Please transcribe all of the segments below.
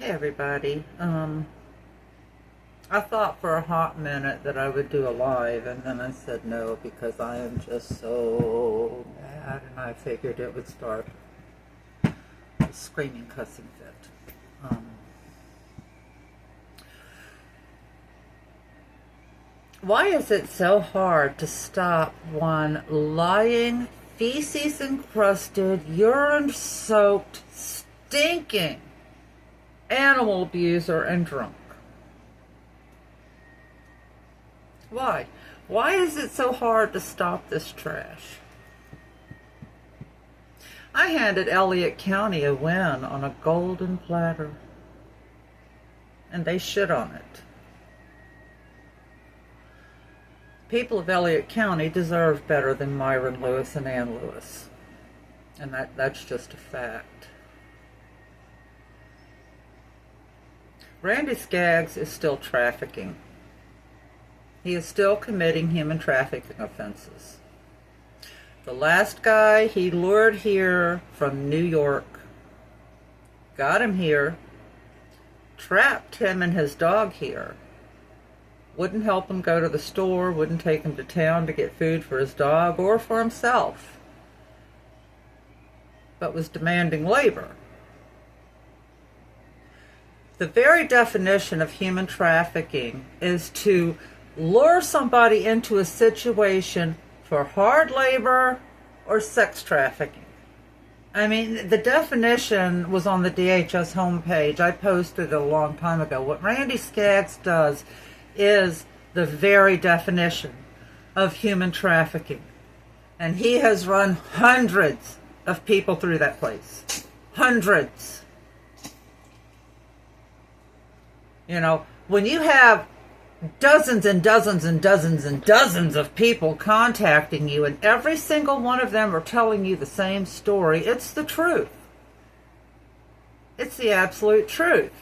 Hey everybody. I thought for a hot minute that I would do a live, and then I said no because I am just so mad, and I figured it would start a screaming, cussing fit. Why is it so hard to stop one lying, feces-encrusted, urine-soaked, stinking animal abuser and drunk? Why? Why is it so hard to stop this trash? I handed Elliott County a win on a golden platter, and they shit on it. People of Elliott County deserve better than Myron Lewis and Ann Lewis, and that's just a fact. Randy Skaggs is still trafficking. He is still committing human trafficking offenses. The last guy he lured here from New York, got him here, trapped him and his dog here, wouldn't help him go to the store, wouldn't take him to town to get food for his dog or for himself, but was demanding labor. The very definition of human trafficking is to lure somebody into a situation for hard labor or sex trafficking. I mean, the definition was on the DHS homepage. I posted it a long time ago. What Randy Skaggs does is the very definition of human trafficking. And he has run hundreds of people through that place. Hundreds. You know, when you have dozens and dozens and dozens and dozens of people contacting you, and every single one of them are telling you the same story, it's the truth. It's the absolute truth.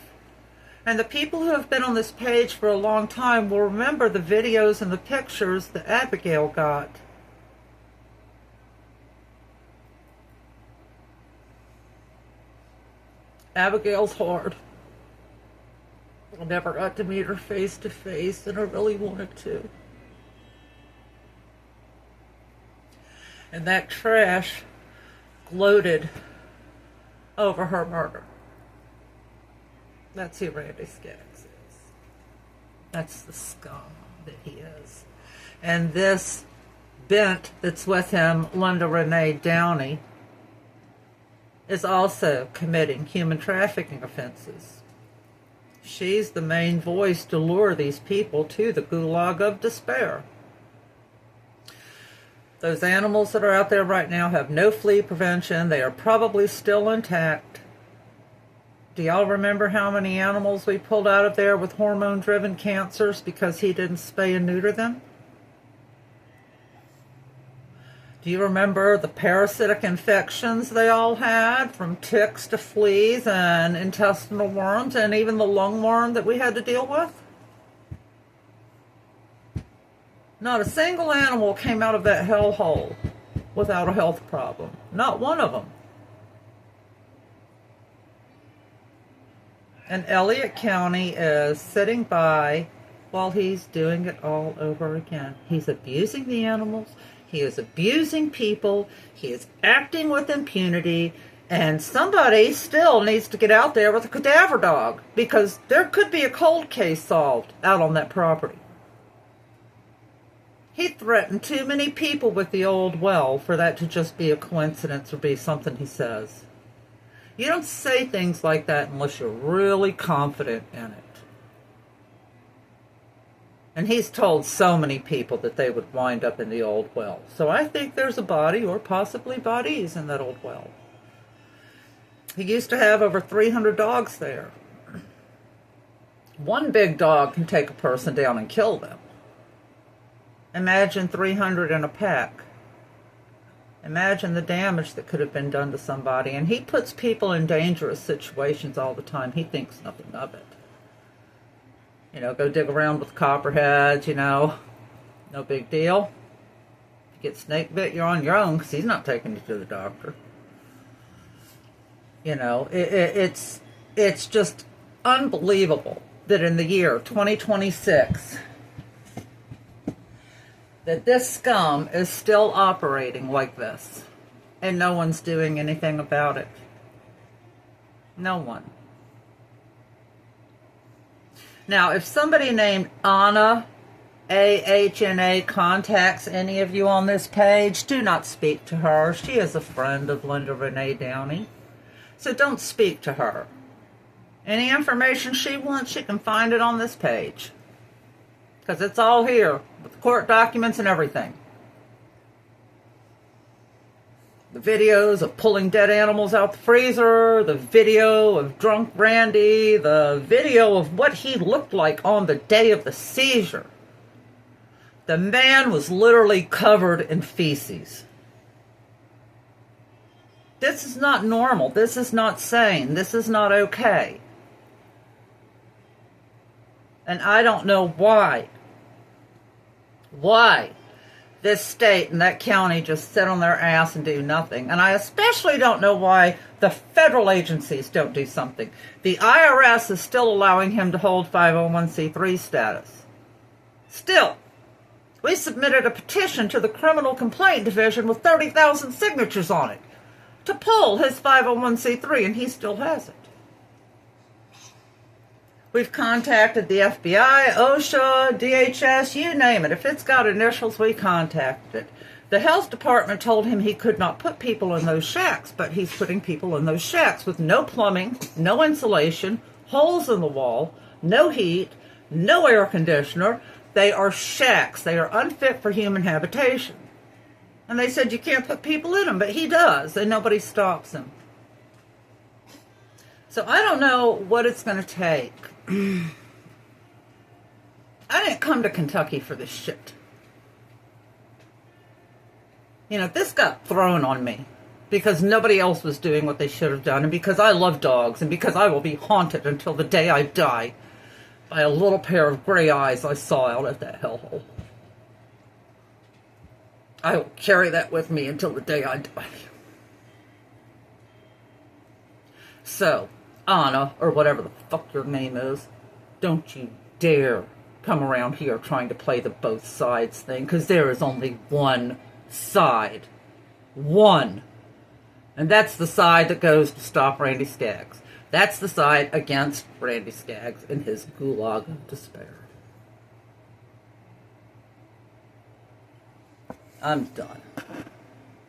And the people who have been on this page for a long time will remember the videos and the pictures that Abigail got. Abigail's hard. I never got to meet her face to face, and I really wanted to. And that trash gloated over her murder. That's who Randy Skaggs is. That's the scum that he is. And this bent that's with him, Linda Renee Downey, is also committing human trafficking offenses. She's the main voice to lure these people to the gulag of despair. Those animals that are out there right now have no flea prevention. They are probably still intact. Do y'all remember how many animals we pulled out of there with hormone-driven cancers because he didn't spay and neuter them? Do you remember the parasitic infections they all had, from ticks to fleas and intestinal worms, and even the lungworm that we had to deal with? Not a single animal came out of that hellhole without a health problem. Not one of them. And Elliott County is sitting by while he's doing it all over again. He's abusing the animals. He is abusing people. He is acting with impunity. And somebody still needs to get out there with a cadaver dog, because there could be a cold case solved out on that property. He threatened too many people with the old well for that to just be a coincidence or be something he says. You don't say things like that unless you're really confident in it. And he's told so many people that they would wind up in the old well. So I think there's a body, or possibly bodies, in that old well. He used to have over 300 dogs there. One big dog can take a person down and kill them. Imagine 300 in a pack. Imagine the damage that could have been done to somebody. And he puts people in dangerous situations all the time. He thinks nothing of it. You know, go dig around with copperheads, you know. No big deal. If you get snake bit, you're on your own, because he's not taking you to the doctor. You know, it's just unbelievable that in the year 2026 that this scum is still operating like this and no one's doing anything about it. No one. Now, if somebody named Anna, AHNA, contacts any of you on this page, do not speak to her. She is a friend of Linda Renee Downey. So don't speak to her. Any information she wants, she can find it on this page. Because it's all here, with the court documents and everything. The videos of pulling dead animals out the freezer, the video of drunk Randy, the video of what he looked like on the day of the seizure. The man was literally covered in feces. This is not normal. This is not sane. This is not okay. And I don't know why this state and that county just sit on their ass and do nothing. And I especially don't know why the federal agencies don't do something. The IRS is still allowing him to hold 501c3 status. Still. We submitted a petition to the Criminal Complaint Division with 30,000 signatures on it to pull his 501c3, and he still has it. We've contacted the FBI, OSHA, DHS, you name it. If it's got initials, we contacted it. The health department told him he could not put people in those shacks, but he's putting people in those shacks with no plumbing, no insulation, holes in the wall, no heat, no air conditioner. They are shacks. They are unfit for human habitation. And they said you can't put people in them, but he does, and nobody stops him. So I don't know what it's going to take. I didn't come to Kentucky for this shit. You know, this got thrown on me because nobody else was doing what they should have done, and because I love dogs, and because I will be haunted until the day I die by a little pair of gray eyes I saw out at that hellhole. I will carry that with me until the day I die. So, Anna, or whatever the fuck your name is, don't you dare come around here trying to play the both sides thing, because there is only one side. One. And that's the side that goes to stop Randy Skaggs. That's the side against Randy Skaggs and his gulag of despair. I'm done.